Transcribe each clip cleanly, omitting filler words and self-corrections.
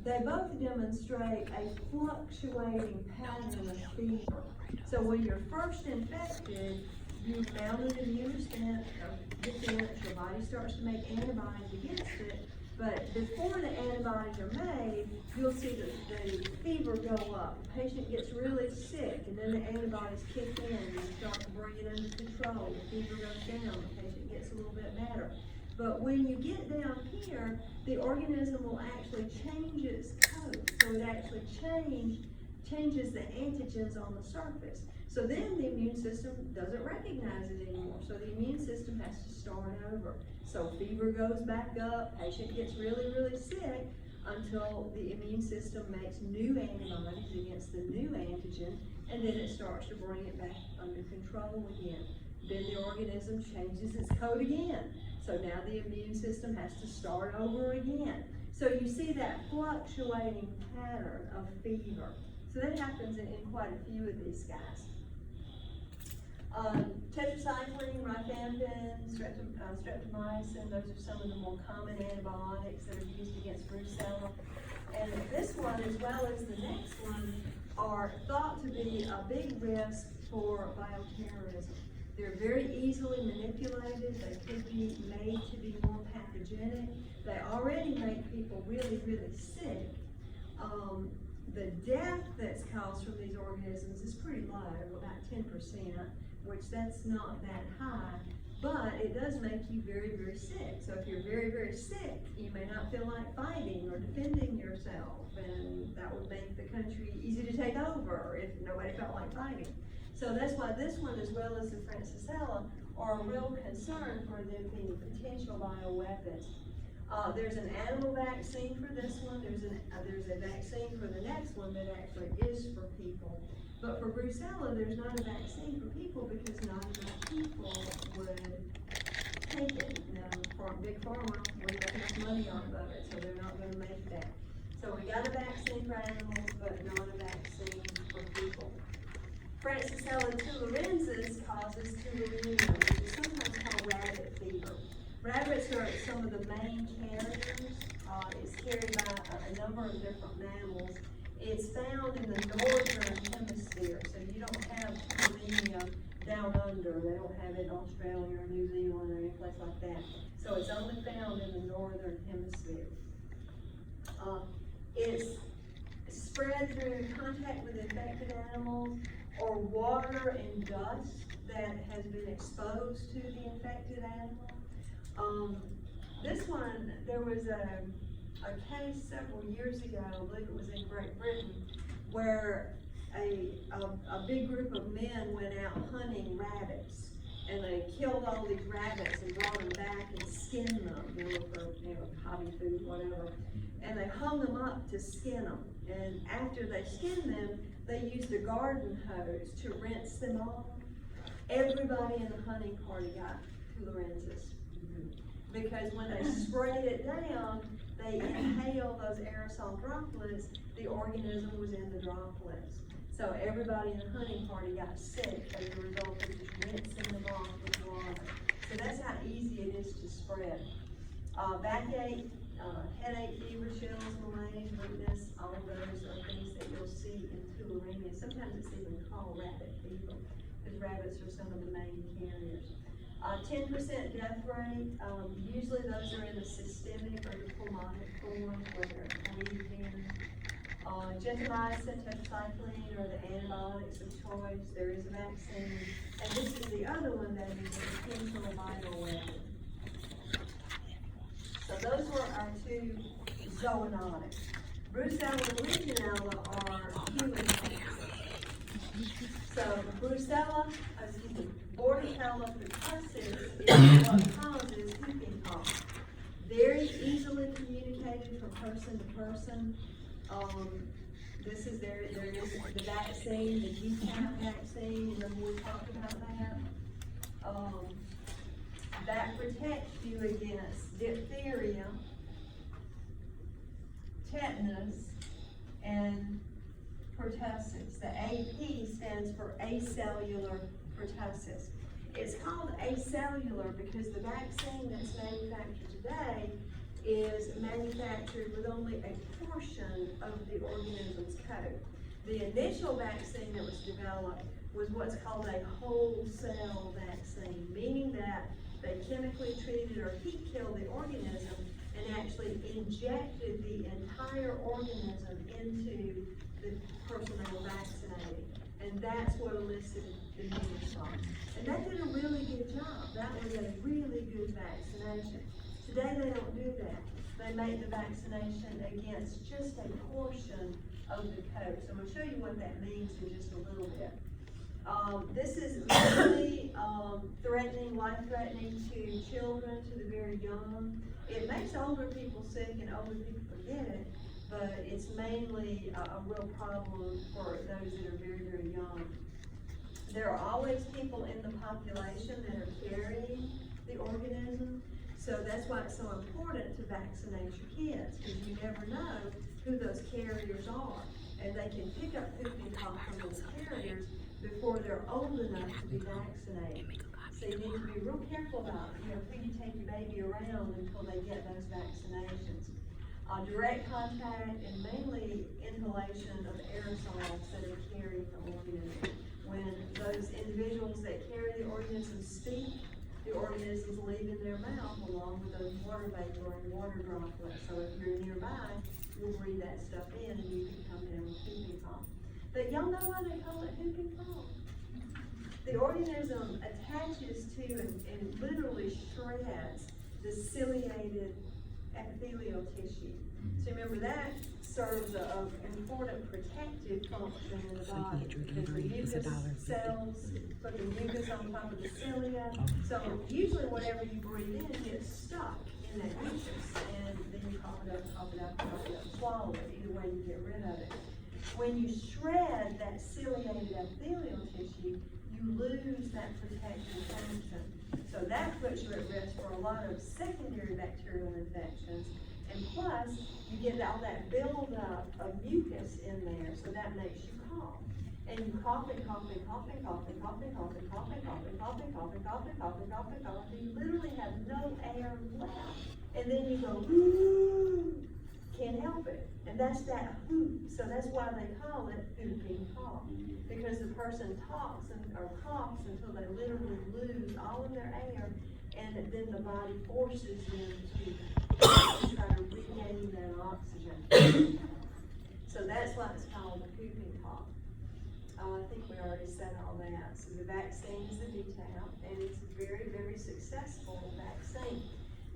they both demonstrate a fluctuating pattern of fever. So when you're first infected, you mount an immune defense, your body starts to make antibodies against it, but before the antibodies are made, you'll see the fever go up. The patient gets really sick, and then the antibodies kick in and start to bring it under control. The fever goes down, the patient gets a little bit better. But when you get down here, the organism will actually change its code. So it actually changes the antigens on the surface. So then the immune system doesn't recognize it anymore. So the immune system has to start over. So fever goes back up, patient gets really, really sick until the immune system makes new antibodies against the new antigen, and then it starts to bring it back under control again. Then the organism changes its code again. So now the immune system has to start over again. So you see that fluctuating pattern of fever. So that happens in quite a few of these guys. Tetracycline, rifampin, streptomycin, those are some of the more common antibiotics that are used against brucella. And this one, as well as the next one, are thought to be a big risk for bioterrorism. They're very easily manipulated. They could be made to be more pathogenic. They already make people really, really sick. The death that's caused from these organisms is pretty low, about 10%, which that's not that high, but it does make you very, very sick. So if you're very, very sick, you may not feel like fighting or defending yourself, and that would make the country easy to take over if nobody felt like fighting. So that's why this one, as well as the Francisella, are a real concern for them being potential bioweapons. There's an animal vaccine for this one. There's a vaccine for the next one that actually is for people. But for brucella, there's not a vaccine for people because not enough people would take it. Big Pharma wouldn't make enough money off of it, so they're not going to make that. So we got a vaccine for animals, but not a vaccine for people. Francisella tularensis causes tularemia, which is sometimes called rabbit fever. Rabbits are some of the main carriers. It's carried by a number of different mammals. It's found in the northern hemisphere, so you don't have tularemia down under. They don't have it in Australia or New Zealand or any place like that. So it's only found in the northern hemisphere. It's spread through contact with infected animals or water and dust that has been exposed to the infected animal. This one, there was a case several years ago, I believe it was in Great Britain, where a big group of men went out hunting rabbits, and they killed all these rabbits and brought them back and skinned them, for hobby food, whatever. And they hung them up to skin them. And after they skinned them, they used a garden hose to rinse them off. Everybody in the hunting party got tularensis. Because when they sprayed it down, they inhaled those aerosol droplets, the organism was in the droplets. So everybody in the hunting party got sick as a result of just rinsing them off with water. So that's how easy it is to spread. Backache, headache, fever, chills, malaise, weakness, all of those are things that you'll see in tularemia. Sometimes it's even called rabbit fever, because rabbits are some of the main carriers. 10% death rate, usually those are in the systemic or the pulmonic form where they're bleeding. Gentamicin, tetracycline are the antibiotics of choice. There is a vaccine. And this is the other one that is a potential bioweapon. So those were our two zoonotics. Brucella and Legionella are human cases. So Bordetella pertussis is what causes whooping cough. Very easily communicated from person to person. There is the vaccine, the GCAP vaccine. Remember we talked about that? That protects you against diphtheria, tetanus, and pertussis. The AP stands for acellular pertussis. It's called acellular because the vaccine that's manufactured today is manufactured with only a portion of the organism's coat. The initial vaccine that was developed was what's called a whole cell vaccine, meaning that they chemically treated or heat killed the organism and actually injected the entire organism into the person they were vaccinating. And that's what elicited the immune response. And that did a really good job. That was a really good vaccination. Today they don't do that. They make the vaccination against just a portion of the coat. So I'm going to show you what that means in just a little bit. This is really threatening, life-threatening to children, to the very young. It makes older people sick and older people forget it, but it's mainly a real problem for those that are very, very young. There are always people in the population that are carrying the organism, so that's why it's so important to vaccinate your kids, because you never know who those carriers are, and they can pick up whooping cough from those carriers before they're old enough to be vaccinated. So you need to be real careful about, who you take your baby around until they get those vaccinations. Direct contact and mainly inhalation of aerosols that are carried from organisms. When those individuals that carry the organism speak, the organisms leave in their mouth along with those water vapor and water droplets. So if you're nearby, you'll breathe that stuff in and you can come down with whooping cough. But y'all know why they call it whooping cough? The organism attaches to and literally shreds the ciliated epithelial tissue. So remember, that serves an important protective function in the body, because the mucus cells put the mucus on top of the cilia. So usually whatever you breathe in gets stuck in that mucus, and then you cough it up, cough it up, cough it up, swallow it. Either way you get rid of it. When you shred that ciliated epithelial tissue, you lose that protective function. So that puts you at risk for a lot of secondary bacterial infections. And plus, you get all that buildup of mucus in there, so that makes you cough. And you cough and cough and cough and cough and cough and cough and cough and cough and cough and cough and cough and cough and cough and cough. You literally have no air left. And then you go, whoo, can't help it. And that's that whoop. So that's why they call it whooping cough. Because the person talks or coughs until they literally lose all of their air, and then the body forces them to try to regain that oxygen. So that's why it's called whooping cough. I think we already said all that. So the vaccine is the detail, and it's a very, very successful vaccine.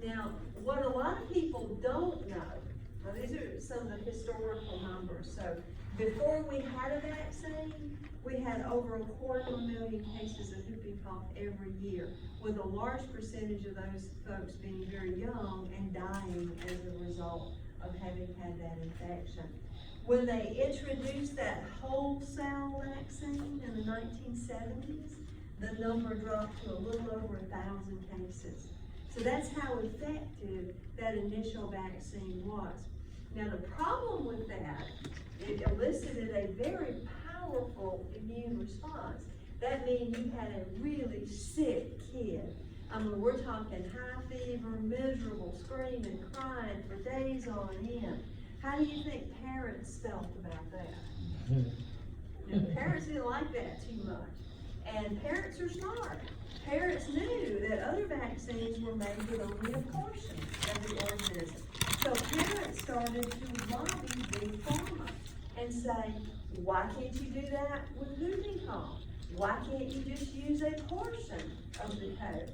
Now, what a lot of people don't know, now these are some of the historical numbers. So before we had a vaccine, we had over 250,000 cases of whooping cough every year, with a large percentage of those folks being very young and dying as a result of having had that infection. When they introduced that whole cell vaccine in the 1970s, the number dropped to a little over 1,000 cases. So that's how effective that initial vaccine was. Now the problem with that, it elicited a very powerful immune response. That means you had a really sick kid. I mean, we're talking high fever, miserable, screaming, crying for days on end. How do you think parents felt about that? Parents didn't like that too much. And parents are smart. Parents knew that other vaccines were made with only a portion of the organism. So parents started to lobby Big Pharma and say, why can't you do that with whooping cough? Why can't you just use a portion of the coat?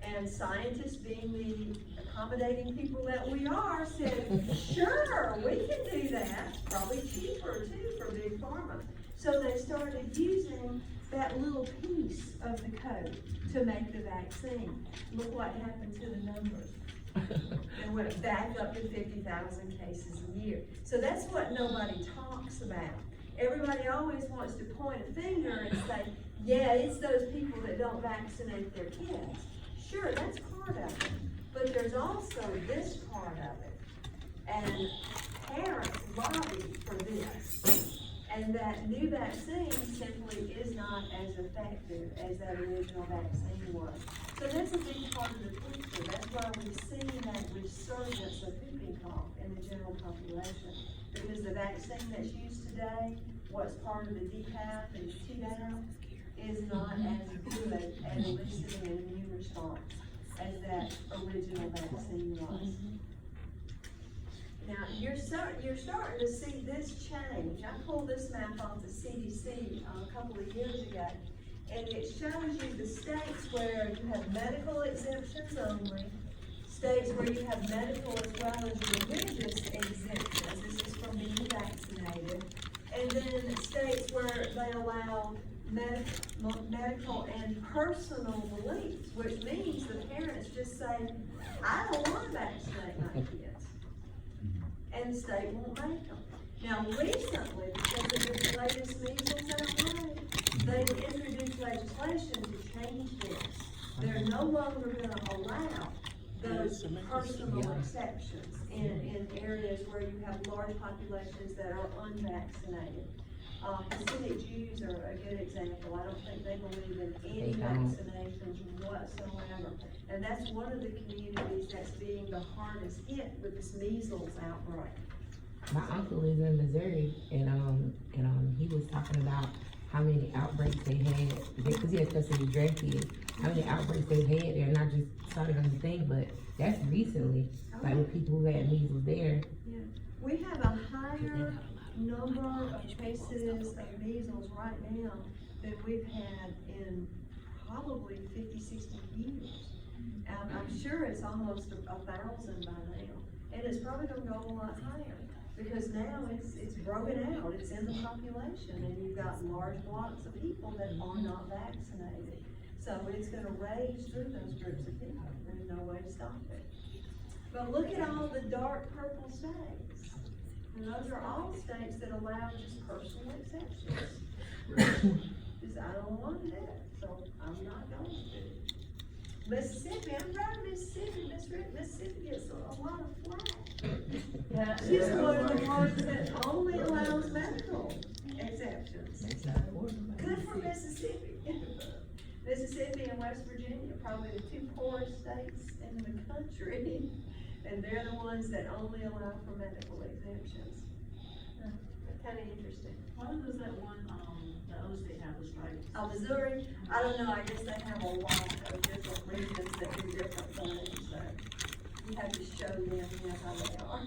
And scientists, being the accommodating people that we are, said, sure, we can do that. Probably cheaper too for Big Pharma. So they started using that little piece of the coat to make the vaccine. Look what happened to the numbers. They went back up to 50,000 cases a year. So that's what nobody talks about. Everybody always wants to point a finger and say, yeah, it's those people that don't vaccinate their kids. Sure, that's part of it. But there's also this part of it. And parents lobbied for this. And that new vaccine simply is not as effective as that original vaccine was. So that's a big part of the picture. That's why we've seen that resurgence of whooping cough in the general population. Because the vaccine that's used today, what's part of the DCAP and Tdap, is not as good at eliciting an immune response as that original vaccine was. Now, you're starting to see this change. I pulled this map off the CDC a couple of years ago, and it shows you the states where you have medical exemptions only, states where you have medical as well as religious exemptions. This is from being vaccinated. And then states where they allow medical and personal beliefs, which means the parents just say, I don't want to vaccinate my kids. And the state won't make them. Now recently, because of this latest measles outbreak, they've introduced legislation to change this. They're no longer going to allow those personal exceptions in areas where you have large populations that are unvaccinated. Hasidic Jews are a good example. I don't think they believe in any vaccinations whatsoever. And that's one of the communities that's being the hardest hit with this measles outbreak. My uncle is in Missouri, and he was talking about how many outbreaks they had, because he has custody of grandkids, how many outbreaks they had there, and I just saw it on the thing, but that's recently, like with people who had measles there. Yeah, we have a higher number of cases of measles right now than we've had in probably 50, 60 years. I'm sure it's almost 1,000 by now, and it's probably gonna go a lot higher, because now it's broken out, it's in the population, and you've got large blocks of people that are not vaccinated. So it's gonna rage through those groups of people. There's no way to stop it. But look at all the dark purple states. And those are all states that allow just personal exceptions. Just, I don't want to do it, so I'm not going to. Mississippi, I'm proud of Mississippi. Mississippi gets a lot of flack. She's one of the ones that only allows medical exceptions. Good for Mississippi. Mississippi and West Virginia, probably the two poorest states in the country. And they're the ones that only allow for medical exemptions. Kind of interesting. Why does that one, the other state have the stripes? Missouri, I don't know, I guess they have a lot of different regions that do different things, so you have to show them, how they are.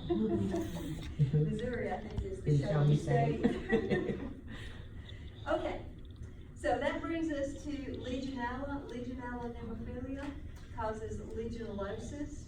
Missouri, I think, is the show me state. Okay, so that brings us to Legionella. Legionella pneumophila causes legionellosis.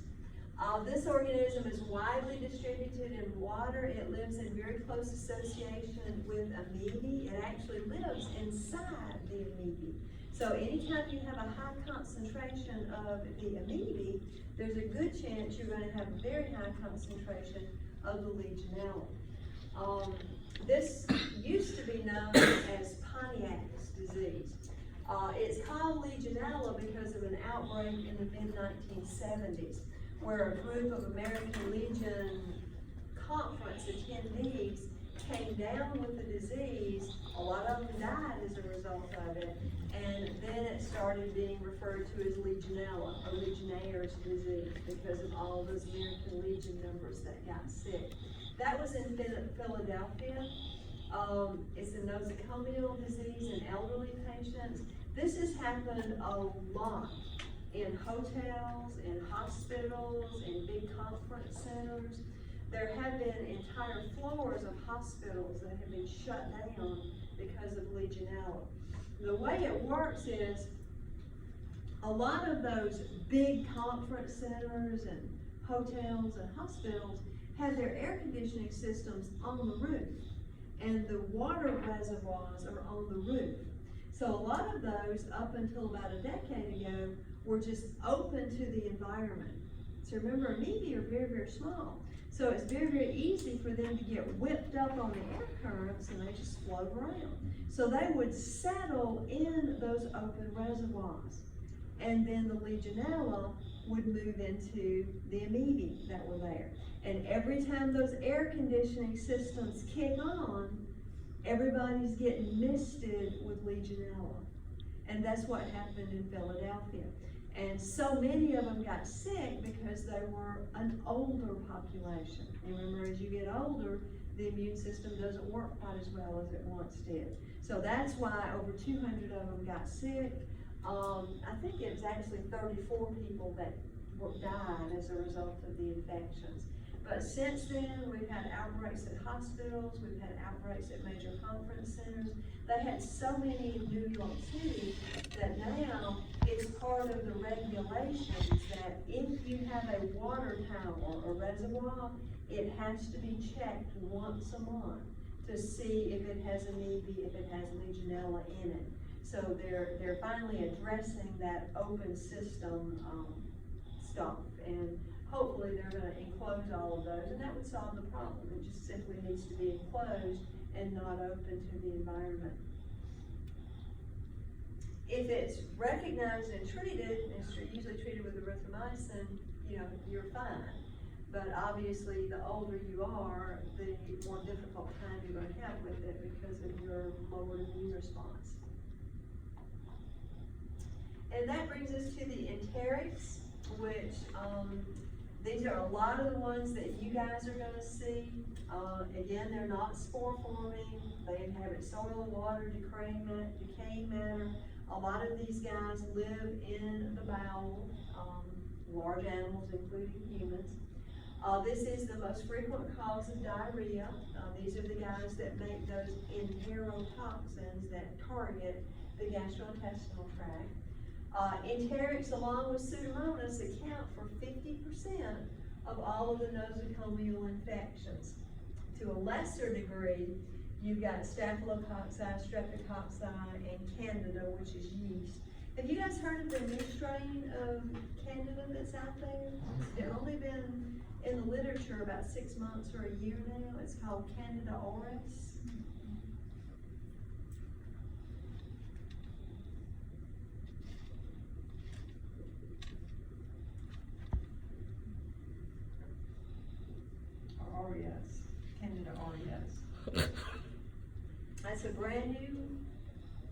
This organism is widely distributed in water. It lives in very close association with amoebae. It actually lives inside the amoebae. So anytime you have a high concentration of the amoebae, there's a good chance you're going to have a very high concentration of the Legionella. This used to be known as Pontiac's disease. It's called Legionella because of an outbreak in the mid-1970s. Where a group of American Legion conference attendees came down with the disease. A lot of them died as a result of it, and then it started being referred to as Legionella, or Legionnaire's disease, because of all those American Legion members that got sick. That was in Philadelphia. It's a nosocomial disease in elderly patients. This has happened a lot in hotels, in hospitals, in big conference centers. There have been entire floors of hospitals that have been shut down because of Legionella. The way it works is a lot of those big conference centers and hotels and hospitals have their air conditioning systems on the roof, and the water reservoirs are on the roof. So a lot of those, up until about a decade ago, were just open to the environment. So remember, amoebae are very, very small. So it's very, very easy for them to get whipped up on the air currents, and they just float around. So they would settle in those open reservoirs. And then the Legionella would move into the amoebae that were there. And every time those air conditioning systems kick on, everybody's getting misted with Legionella. And that's what happened in Philadelphia. And so many of them got sick because they were an older population. And remember, as you get older, the immune system doesn't work quite as well as it once did. So that's why over 200 of them got sick. I think it was actually 34 people that died as a result of the infections. But since then, we've had outbreaks at hospitals, we've had outbreaks at major conference centers. They had so many in New York City that now it's part of the regulations that if you have a water tower or reservoir, it has to be checked once a month to see if it has if it has Legionella in it. So they're finally addressing that open system stuff, and hopefully they're gonna enclose all of those, and that would solve the problem. It just simply needs to be enclosed and not open to the environment. If it's recognized and treated, it's usually treated with erythromycin, you know, you're fine. But obviously, the older you are, the more difficult time you're gonna have with it because of your lowered immune response. And that brings us to the enterics, which, these are a lot of the ones that you guys are gonna see. Again, they're not spore forming. They inhabit soil, water, decaying matter. A lot of these guys live in the bowel, large animals, including humans. This is the most frequent cause of diarrhea. These are the guys that make those enterotoxins that target the gastrointestinal tract. Enterics, along with Pseudomonas, account for 50% of all of the nosocomial infections. To a lesser degree, you've got Staphylococci, Streptococci, and Candida, which is yeast. Have you guys heard of the new strain of Candida that's out there? It's only been in the literature about 6 months or a year now. It's called Candida auris. Aureus, Candida aureus. That's a brand new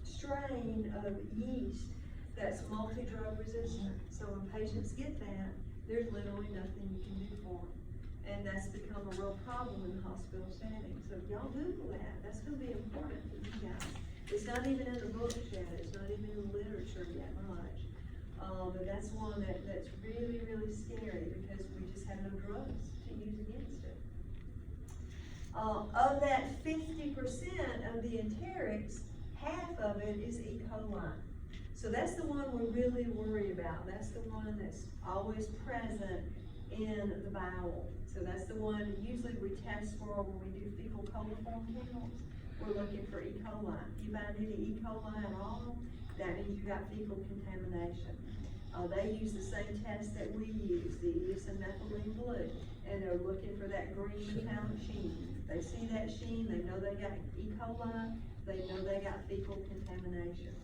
strain of yeast that's multi-drug resistant. So when patients get that, there's literally nothing you can do for them. And that's become a real problem in the hospital setting. So y'all Google that. That's gonna be important for you guys. It's not even in the books yet. It's not even in the literature yet much. But that's one that's really, really scary because we just have no drugs to use against it. Of that 50% of the enterics, half of it is E. coli. So that's the one we really worry about. That's the one that's always present in the bowel. So that's the one usually we test for when we do fecal coliform counts. We're looking for E. coli. If you find any E. coli at all, that means you got fecal contamination. They use the same test that we use, the eosinophilin blue, and they're looking for that green metallic sheen. They see that sheen, they know they got E. coli, they know they got fecal contamination.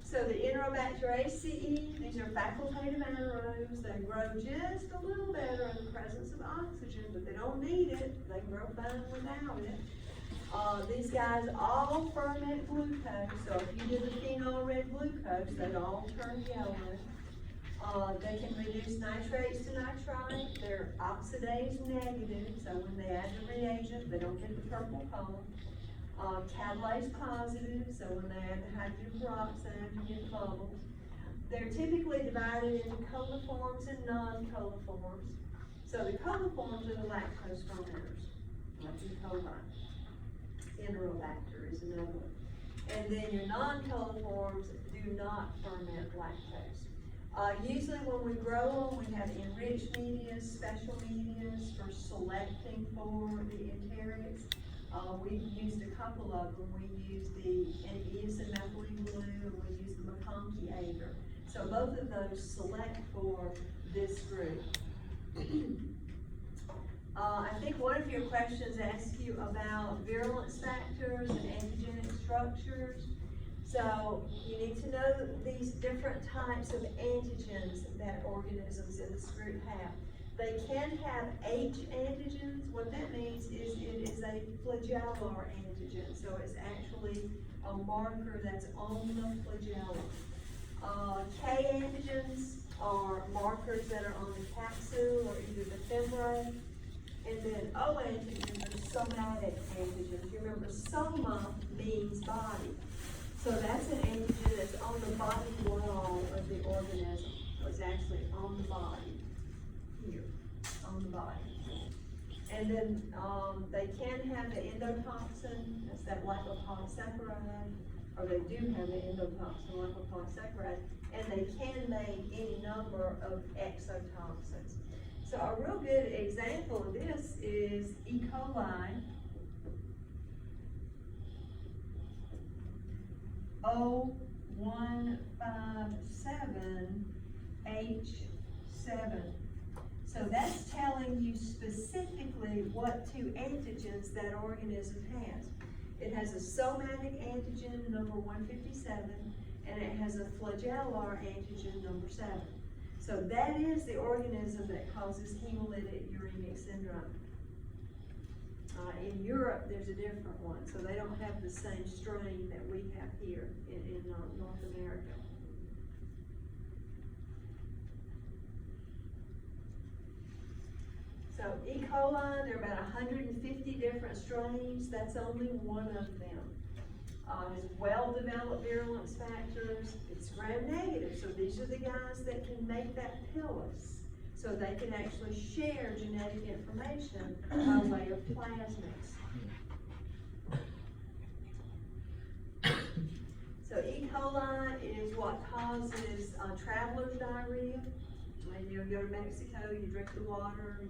So the Enterobacteriaceae, these are facultative anaerobes. They grow just a little better in the presence of oxygen, but they don't need it. They grow fine without it. These guys all ferment glucose. So if you did the phenol red glucose, they'd all turn yellow. They can reduce nitrates to nitrite. They're oxidase negative, so when they add the reagent, they don't get the purple color. Catalase positive, so when they add the hydrogen peroxide, you get bubbles. They're typically divided into coliforms and non-coliforms. So the coliforms are the lactose fermenters, like E. coli. Enterobacter is another one. And then your non-coliforms do not ferment lactose. Usually when we grow them, we have enriched media, special media for selecting for the enterics. We've used a couple of them. We used the eosinophilin blue and we used the McConkey agar. So both of those select for this group. I think one of your questions asks you about virulence factors and antigenic structures. So you need to know these different types of antigens that organisms in this group have. They can have H antigens. What that means is it is a flagellar antigen, so it's actually a marker that's on the flagellum. K antigens are markers that are on the capsule or either the fimbriae. And then O antigens are somatic antigens. You remember, soma means body. So that's an antigen that's on the body wall of the organism. So it's actually on the body, here, on the body. And then they can have the endotoxin, that's that lipopolysaccharide, or they do have the endotoxin, lipopolysaccharide, and they can make any number of exotoxins. So a real good example of this is E. coli. O157H7. So that's telling you specifically what two antigens that organism has. It has a somatic antigen, number 157, and it has a flagellar antigen, number 7. So that is the organism that causes hemolytic uremic syndrome. In Europe, there's a different one, so they don't have the same strain that we have here in North America. So E. coli, there are about 150 different strains. That's only one of them. Has well-developed virulence factors. It's gram-negative, so these are the guys that can make that pilus. So they can actually share genetic information by way of plasmids. So E. coli is what causes traveler's diarrhea. When you go to Mexico, you drink the water,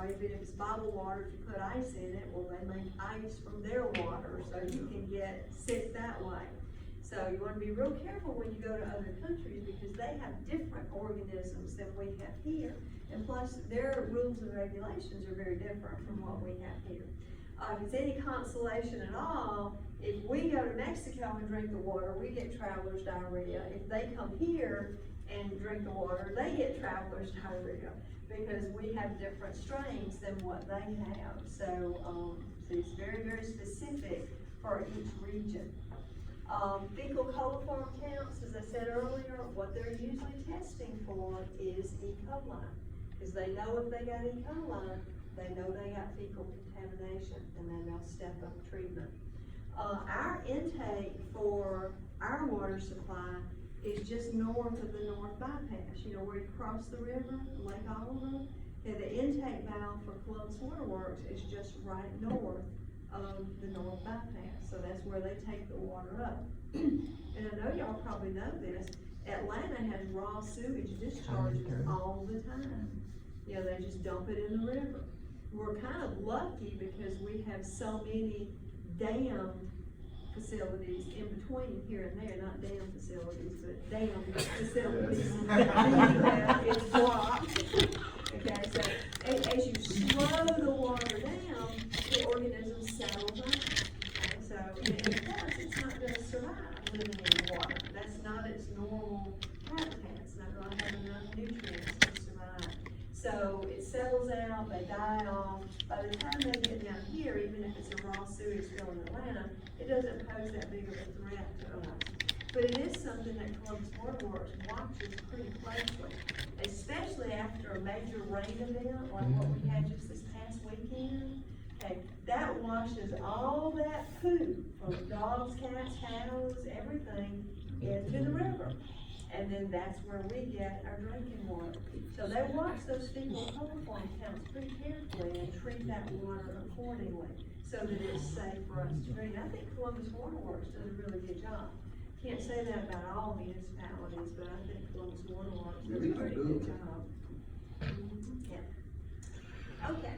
even if it's bottled water, if you put ice in it, well, they make ice from their water, so you can get sick that way. So you want to be real careful when you go to other countries because they have different organisms than we have here. And plus, their rules and regulations are very different from what we have here. If it's any consolation at all, if we go to Mexico and drink the water, we get traveler's diarrhea. If they come here and drink the water, they get traveler's diarrhea because we have different strains than what they have. So it's very, very specific for each region. Fecal coliform counts, as I said earlier, what they're usually testing for is E. coli. Because they know if they got E. coli, they know they got fecal contamination, and then they'll step up treatment. Our intake for our water supply is just north of the North Bypass. You know, where you cross the river, Lake Oliver, and the intake valve for Columbus Water Works is just right north of the North Bypass. So that's where they take the water up. And I know y'all probably know this, Atlanta has raw sewage discharges all the time. You know, they just dump it in the river. We're kind of lucky because we have so many dam facilities in between here and there, not dam facilities, but dam facilities. It's blocked. Okay, so as you slow the water down, the organism settles down. Okay, so, and of course, it's not going to survive living in the water. That's not its normal habitat. It's not going to have enough nutrients to survive. So it settles out, they die off. By the time they get down here, even if it's a raw sewage spill in Atlanta, it doesn't pose that big of a threat to us. But it is something that Columbus Water Works watches pretty closely, especially after a major rain event like what we had just this past weekend. Okay, that washes all that poop from dogs, cats, cows, everything into the river. And then that's where we get our drinking water. So they watch those fecal coliform counts pretty carefully and treat that water accordingly so that it's safe for us to drink. I think Columbus Water Works does a really good job. Can't say that about all municipalities, but I think Columbus Water Works does a pretty good job. Yeah. Okay.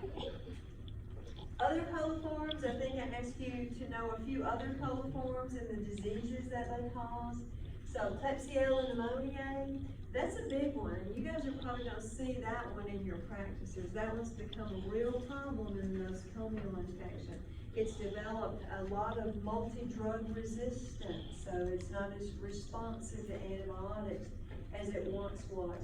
Other coliforms, I think I asked you to know a few other coliforms and the diseases that they cause. So Klebsiella pneumoniae, that's a big one. You guys are probably going to see that one in your practices. That one's become a real problem in nosocomial infection. It's developed a lot of multi-drug resistance, so it's not as responsive to antibiotics. as it once was.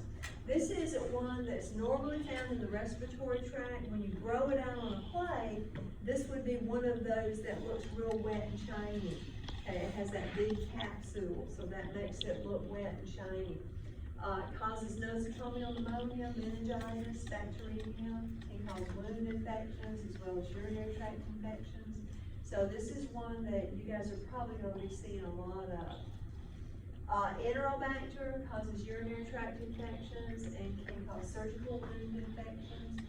This isn't one that's normally found in the respiratory tract. When you grow it out on a plate, this would be one of those that looks real wet and shiny. Okay, it has that big capsule, so that makes it look wet and shiny. It causes nosocomial pneumonia, meningitis, bacteremia, can cause wound infections as well as urinary tract infections. So this is one that you guys are probably going to be seeing a lot of. Enterobacter causes urinary tract infections and can cause surgical wound infections.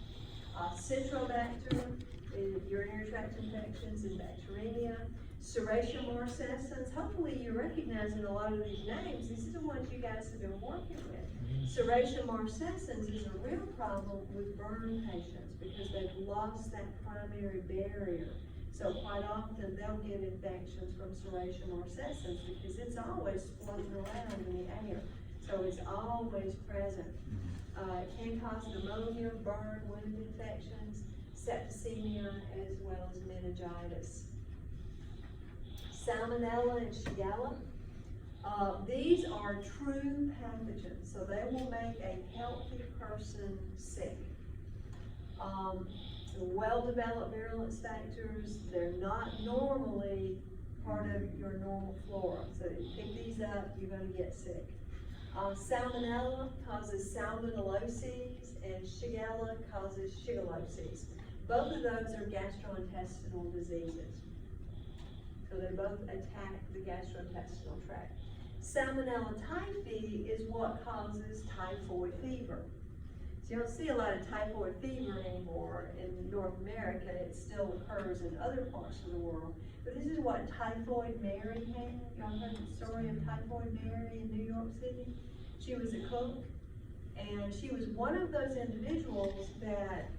Citrobacter is urinary tract infections and bacteremia. Serratia marcescens, hopefully you're recognizing a lot of these names. These are the ones you guys have been working with. Serratia marcescens is a real problem with burn patients because they've lost that primary barrier. So quite often they'll get infections from Serratia marcescens because it's always floating around in the air. So it's always present. It can cause pneumonia, burn, wound infections, septicemia, as well as meningitis. Salmonella and Shigella. These are true pathogens, so they will make a healthy person sick. Well-developed virulence factors, they're not normally part of your normal flora. So if you pick these up, you're going to get sick. Salmonella causes salmonelloses and Shigella causes shigelloses. Both of those are gastrointestinal diseases. So they both attack the gastrointestinal tract. Salmonella typhi is what causes typhoid fever. So you don't see a lot of typhoid fever anymore in North America. It still occurs in other parts of the world. But this is what Typhoid Mary had. Y'all heard the story of Typhoid Mary in New York City? She was a cook, and she was one of those individuals that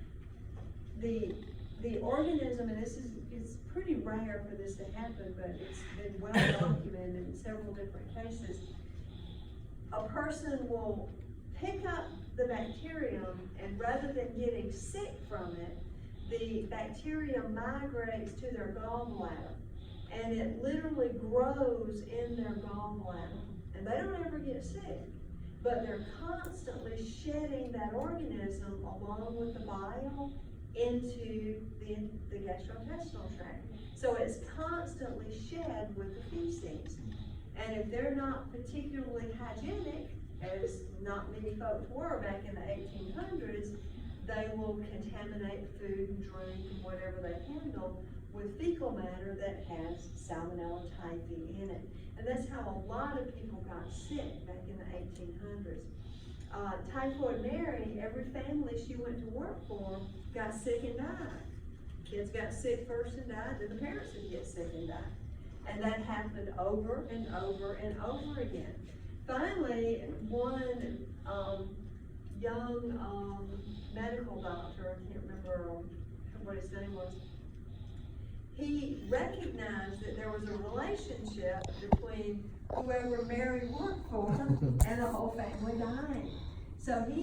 the organism, and this is, it's pretty rare for this to happen, but it's been well documented in several different cases. A person will pick up the bacterium, and rather than getting sick from it, the bacterium migrates to their gallbladder, and it literally grows in their gallbladder, and they don't ever get sick, but they're constantly shedding that organism along with the bile into the gastrointestinal tract. So it's constantly shed with the feces, and if they're not particularly hygienic, as not many folks were back in the 1800s, they will contaminate food and drink and whatever they handle with fecal matter that has Salmonella typhi in it. And that's how a lot of people got sick back in the 1800s. Typhoid Mary, every family she went to work for got sick and died. Kids got sick first and died, then the parents would get sick and die. And that happened over and over and over again. Finally, one young medical doctor, I can't remember what his name was, he recognized that there was a relationship between whoever Mary worked for and the whole family dying. So he